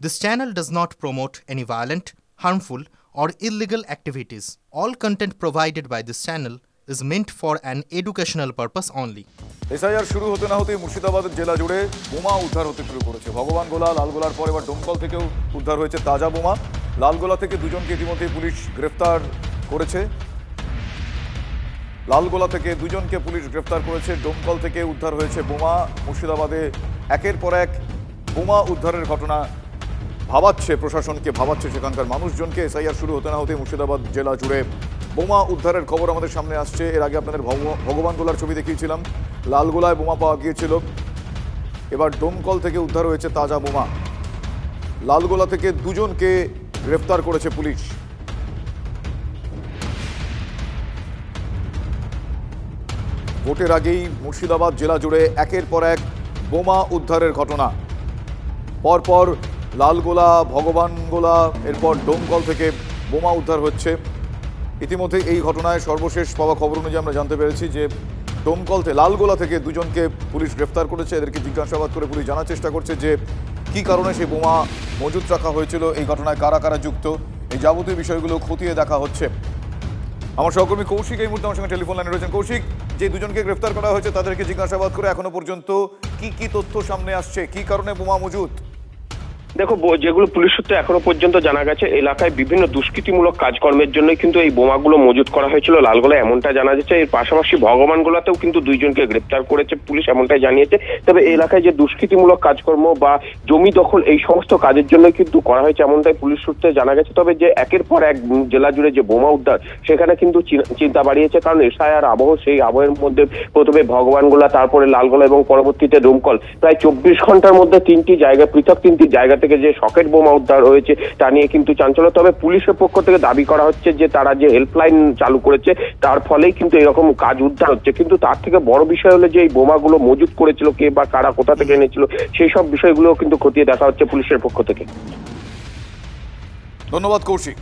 This channel does not promote any violent, harmful, or illegal activities. All content provided by this channel is meant for an educational purpose only. SIR শুরু হতে না হতেই মুর্শিদাবাদ জেলা জুড়ে বোমা উদ্ধার হতে শুরু করেছে। ভগবানগোলা, লালগোলার পর এবার ডোমকল থেকেও উদ্ধার হয়েছে তাজা বোমা। লালগোলা থেকে দুজনকে ইতিমধ্যে পুলিশ গ্রেফতার করেছে। লালগোলা থেকে দুজনকে পুলিশ গ্রেফতার করেছে। ডোমকল থেকে উদ্ধার হয়েছে বোমা। মুর্শিদাবাদে একের পর এক বোমা উদ্ধারের ঘটনা ভাবাচ্ছে প্রশাসনকে, ভাবাচ্ছে সেখানকার মানুষজনকে। এসআইআর শুরু হতে না হতেই মুর্শিদাবাদ জেলা জুড়ে বোমা উদ্ধারের খবর আমাদের সামনে আসছে। এর আগে আপনাদের ভগবানগোলার ছবি দেখিয়েছিলাম, লালগোলায় বোমা পাওয়া গিয়েছিল। এবার ডোমকল থেকে উদ্ধার হয়েছে তাজা বোমা। লালগোলা থেকে দুজনকে গ্রেফতার করেছে পুলিশ। ভোটের আগেই মুর্শিদাবাদ জেলা জুড়ে একের পর এক বোমা উদ্ধারের ঘটনা। পরপর লালগোলা, ভগবানগোলা, এরপর ডোমকল থেকে বোমা উদ্ধার হচ্ছে। ইতিমধ্যে এই ঘটনায় সর্বশেষ পাওয়া খবর অনুযায়ী আমরা জানতে পেরেছি যে লালগোলা থেকে দুজনকে পুলিশ গ্রেফতার করেছে। এদেরকে জিজ্ঞাসাবাদ করে পুলিশ জানার চেষ্টা করছে যে কী কারণে সেই বোমা মজুত রাখা হয়েছিল, এই ঘটনায় কারা কারা যুক্ত, এই যাবতীয় বিষয়গুলো খতিয়ে দেখা হচ্ছে। আমার সহকর্মী কৌশিক এই মুহূর্তে আমার সঙ্গে টেলিফোন লাইনে রয়েছেন। কৌশিক, যে দুজনকে গ্রেফতার করা হয়েছে তাদেরকে জিজ্ঞাসাবাদ করে এখনো পর্যন্ত কি কি তথ্য সামনে আসছে, কি কারণে বোমা মজুত? দেখো, যেগুলো পুলিশ সূত্রে এখনো পর্যন্ত জানা গেছে, এলাকায় বিভিন্ন দুষ্কৃতিমূলক কাজকর্মের জন্যই কিন্তু এই বোমাগুলো মজুত করা হয়েছিল লালগোলায়, এমনটা জানা যাচ্ছে। এর পাশাপাশি ভগবানগোলাতেও কিন্তু দুইজনকে গ্রেপ্তার করেছে পুলিশ, এমনটাই জানিয়েছে। তবে এলাকায় যে দুষ্কৃতিমূলক কাজকর্ম বা জমি দখল, এই সমস্ত কাজের জন্যই কিন্তু করা হয়েছে, এমনটাই পুলিশ সূত্রে জানা গেছে। তবে যে একের পর এক জেলা জুড়ে যে বোমা উদ্ধার, সেখানে কিন্তু চিন্তা বাড়িয়েছে। কারণ এসআইআর আবহ, সেই আবহের মধ্যে প্রথমে ভগবানগোলা, তারপরে লালগোলা এবং পরবর্তীতে ডোমকল, প্রায় 24 ঘন্টার মধ্যে পৃথক তিনটি জায়গা থেকে যে সকেট বোমা উদ্ধার হয়েছে তা নিয়ে কিন্তু চাঞ্চল্য। তবে পুলিশের পক্ষ থেকে দাবি করা হচ্ছে যে তারা যে হেল্পলাইন চালু করেছে তার ফলেই কিন্তু এরকম কাজ উদ্ধার হচ্ছে। কিন্তু তার থেকে বড় বিষয় হলো যে এই বোমাগুলো মজুত করেছিল কে বা কারা, কোথা থেকে এনেছিল, সেই সব বিষয়গুলো কিন্তু খতিয়ে দেখা হচ্ছে পুলিশের পক্ষ থেকে। ধন্যবাদ কৌশিক।